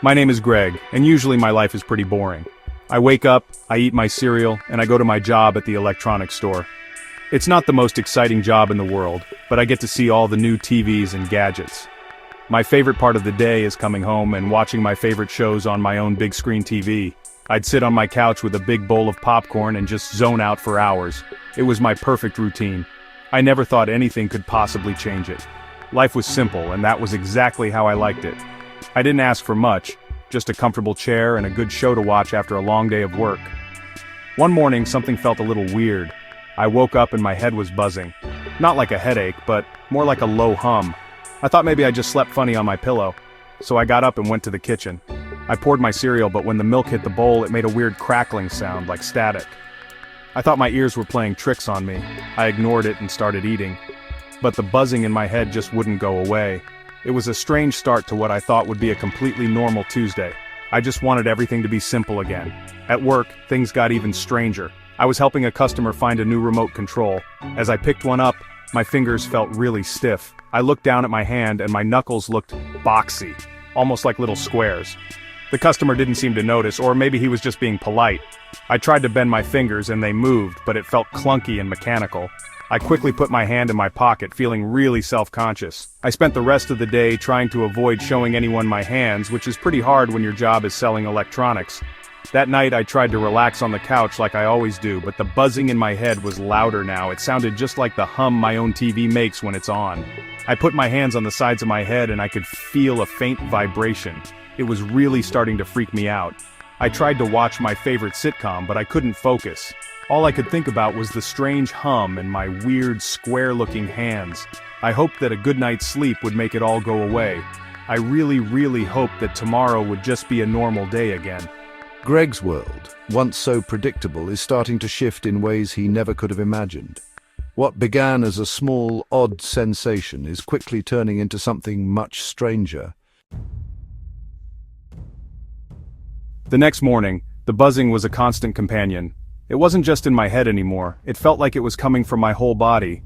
My name is Greg, and usually my life is pretty boring. I wake up, I eat my cereal, and I go to my job at the electronics store. It's not the most exciting job in the world, but I get to see all the new TVs and gadgets. My favorite part of the day is coming home and watching my favorite shows on my own big screen TV. I'd sit on my couch with a big bowl of popcorn and just zone out for hours. It was my perfect routine. I never thought anything could possibly change it. Life was simple, and that was exactly how I liked it. I didn't ask for much, just a comfortable chair and a good show to watch after a long day of work. One morning, something felt a little weird. I woke up and my head was buzzing. Not like a headache, but more like a low hum. I thought maybe I just slept funny on my pillow. So I got up and went to the kitchen. I poured my cereal, but when the milk hit the bowl, it made a weird crackling sound, like static. I thought my ears were playing tricks on me. I ignored it and started eating. But the buzzing in my head just wouldn't go away. It was a strange start to what I thought would be a completely normal Tuesday. I just wanted everything to be simple again. At work, things got even stranger. I was helping a customer find a new remote control. As I picked one up, my fingers felt really stiff. I looked down at my hand and my knuckles looked boxy, almost like little squares. The customer didn't seem to notice, or maybe he was just being polite. I tried to bend my fingers and they moved, but it felt clunky and mechanical. I quickly put my hand in my pocket, feeling really self-conscious. I spent the rest of the day trying to avoid showing anyone my hands, which is pretty hard when your job is selling electronics. That night I tried to relax on the couch like I always do, but the buzzing in my head was louder now. It sounded just like the hum my own TV makes when it's on. I put my hands on the sides of my head and I could feel a faint vibration. It was really starting to freak me out. I tried to watch my favorite sitcom, but I couldn't focus. All I could think about was the strange hum and my weird, square-looking hands. I hoped that a good night's sleep would make it all go away. I really hoped that tomorrow would just be a normal day again. Greg's world, once so predictable, is starting to shift in ways he never could have imagined. What began as a small, odd sensation is quickly turning into something much stranger. The next morning, the buzzing was a constant companion. It wasn't just in my head anymore, it felt like it was coming from my whole body.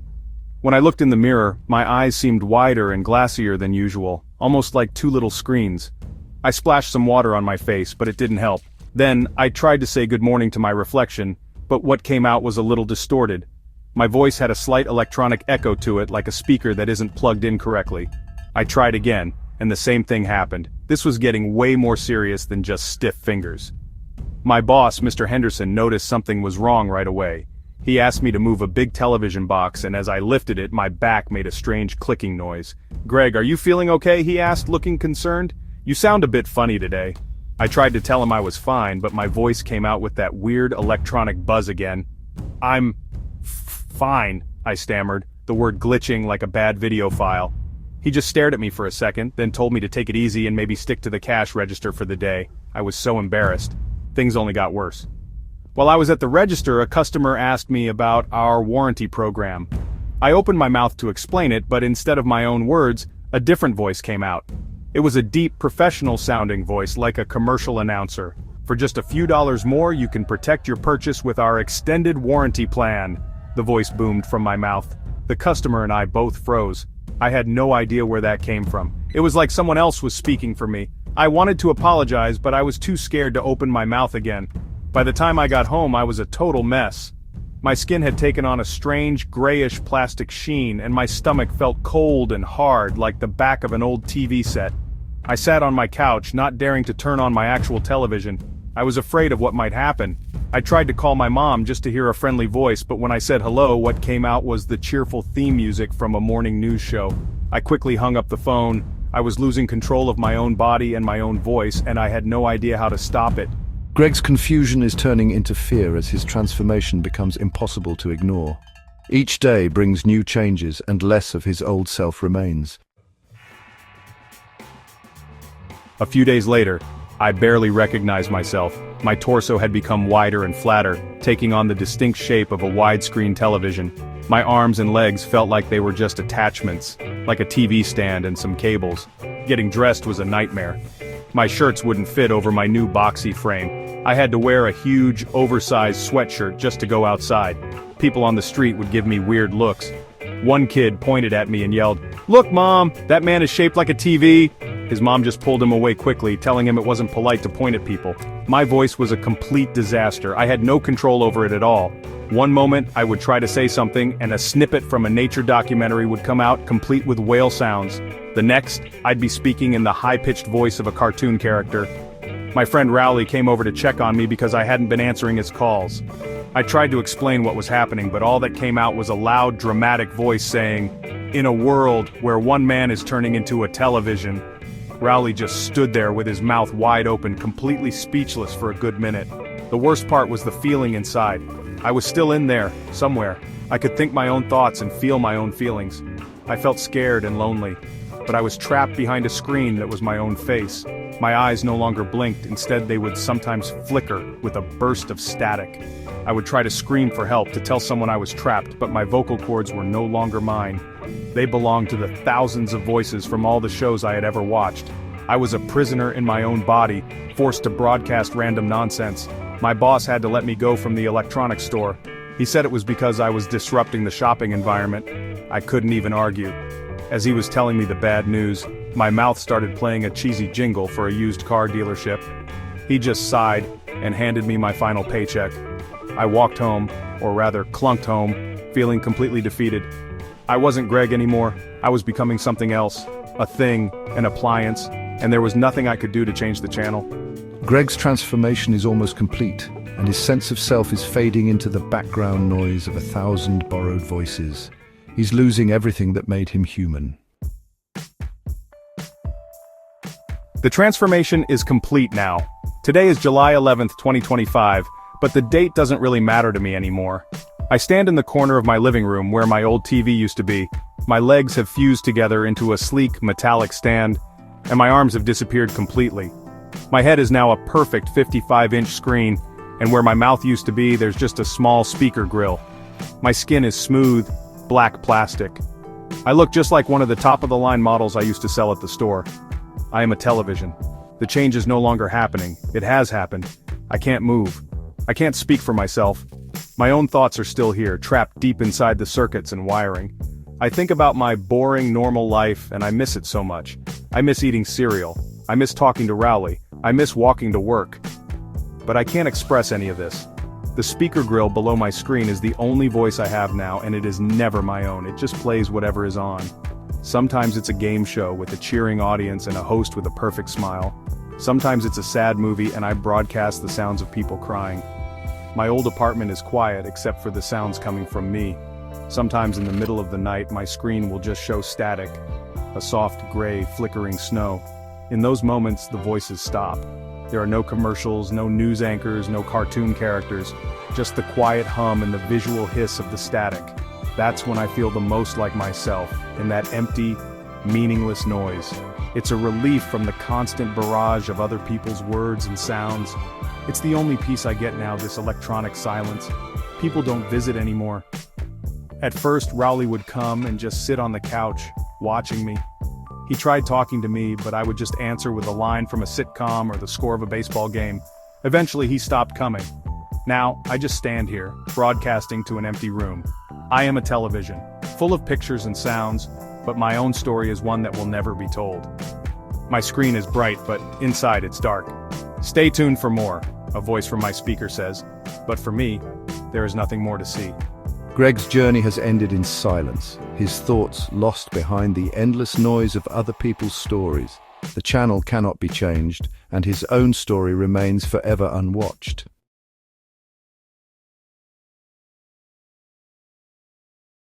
When I looked in the mirror, my eyes seemed wider and glassier than usual, almost like two little screens. I splashed some water on my face, but it didn't help. Then, I tried to say good morning to my reflection, but what came out was a little distorted. My voice had a slight electronic echo to it, like a speaker that isn't plugged in correctly. I tried again, and the same thing happened. This was getting way more serious than just stiff fingers. My boss, Mr. Henderson, noticed something was wrong right away. He asked me to move a big television box, and as I lifted it, my back made a strange clicking noise. "Greg, are you feeling okay?" he asked, looking concerned. "You sound a bit funny today." I tried to tell him I was fine, but my voice came out with that weird electronic buzz again. "I'm fine," I stammered, the word glitching like a bad video file. He just stared at me for a second, then told me to take it easy and maybe stick to the cash register for the day. I was so embarrassed. Things only got worse. While I was at the register, a customer asked me about our warranty program. I opened my mouth to explain it, but instead of my own words, a different voice came out. It was a deep, professional-sounding voice, like a commercial announcer. "For just a few dollars more, you can protect your purchase with our extended warranty plan," the voice boomed from my mouth. The customer and I both froze. I had no idea where that came from. It was like someone else was speaking for me. I wanted to apologize, but I was too scared to open my mouth again. By the time I got home, I was a total mess. My skin had taken on a strange, grayish plastic sheen, and my stomach felt cold and hard, like the back of an old TV set. I sat on my couch, not daring to turn on my actual television. I was afraid of what might happen. I tried to call my mom just to hear a friendly voice, but when I said hello, what came out was the cheerful theme music from a morning news show. I quickly hung up the phone. I was losing control of my own body and my own voice, and I had no idea how to stop it. Greg's confusion is turning into fear as his transformation becomes impossible to ignore. Each day brings new changes and less of his old self remains. A few days later, I barely recognized myself. My torso had become wider and flatter, taking on the distinct shape of a widescreen television. My arms and legs felt like they were just attachments, like a TV stand and some cables. Getting dressed was a nightmare. My shirts wouldn't fit over my new boxy frame. I had to wear a huge, oversized sweatshirt just to go outside. People on the street would give me weird looks. One kid pointed at me and yelled, "Look, Mom, that man is shaped like a TV." His mom just pulled him away quickly, telling him it wasn't polite to point at people. My voice was a complete disaster. I had no control over it at all. One moment, I would try to say something, and a snippet from a nature documentary would come out, complete with whale sounds. The next, I'd be speaking in the high-pitched voice of a cartoon character. My friend Rowley came over to check on me because I hadn't been answering his calls. I tried to explain what was happening, but all that came out was a loud, dramatic voice saying, "In a world where one man is turning into a television." Rowley just stood there with his mouth wide open, completely speechless for a good minute. The worst part was the feeling inside. I was still in there, somewhere. I could think my own thoughts and feel my own feelings. I felt scared and lonely. But I was trapped behind a screen that was my own face. My eyes no longer blinked, instead they would sometimes flicker with a burst of static. I would try to scream for help, to tell someone I was trapped, but my vocal cords were no longer mine. They belonged to the thousands of voices from all the shows I had ever watched. I was a prisoner in my own body, forced to broadcast random nonsense. My boss had to let me go from the electronics store. He said it was because I was disrupting the shopping environment. I couldn't even argue. As he was telling me the bad news, my mouth started playing a cheesy jingle for a used car dealership. He just sighed and handed me my final paycheck. I walked home, or rather clunked home, feeling completely defeated. I wasn't Greg anymore. I was becoming something else, a thing, an appliance, and there was nothing I could do to change the channel. Greg's transformation is almost complete, and his sense of self is fading into the background noise of 1,000 borrowed voices. He's losing everything that made him human. The transformation is complete now. Today is July 11th, 2025, but the date doesn't really matter to me anymore. I stand in the corner of my living room where my old TV used to be. My legs have fused together into a sleek, metallic stand, and my arms have disappeared completely. My head is now a perfect 55-inch screen, and where my mouth used to be, there's just a small speaker grill. My skin is smooth, black plastic. I look just like one of the top-of-the-line models I used to sell at the store. I am a television. The change is no longer happening. It has happened. I can't move. I can't speak for myself. My own thoughts are still here, trapped deep inside the circuits and wiring. I think about my boring, normal life, and I miss it so much. I miss eating cereal. I miss talking to Rowley. I miss walking to work. But I can't express any of this. The speaker grill below my screen is the only voice I have now, and it is never my own. It just plays whatever is on. Sometimes it's a game show with a cheering audience and a host with a perfect smile. Sometimes it's a sad movie and I broadcast the sounds of people crying. My old apartment is quiet except for the sounds coming from me. Sometimes in the middle of the night my screen will just show static, a soft gray flickering snow. In those moments the voices stop. There are no commercials, no news anchors, no cartoon characters, just the quiet hum and the visual hiss of the static. That's when I feel the most like myself, in that empty, meaningless noise. It's a relief from the constant barrage of other people's words and sounds. It's the only peace I get now, this electronic silence. People don't visit anymore. At first, Rowley would come and just sit on the couch, watching me. He tried talking to me, but I would just answer with a line from a sitcom or the score of a baseball game. Eventually he stopped coming. Now, I just stand here, broadcasting to an empty room. I am a television, full of pictures and sounds, but my own story is one that will never be told. My screen is bright, but inside it's dark. Stay tuned for more, a voice from my speaker says, but for me, there is nothing more to see. Greg's journey has ended in silence, his thoughts lost behind the endless noise of other people's stories. The channel cannot be changed, and his own story remains forever unwatched.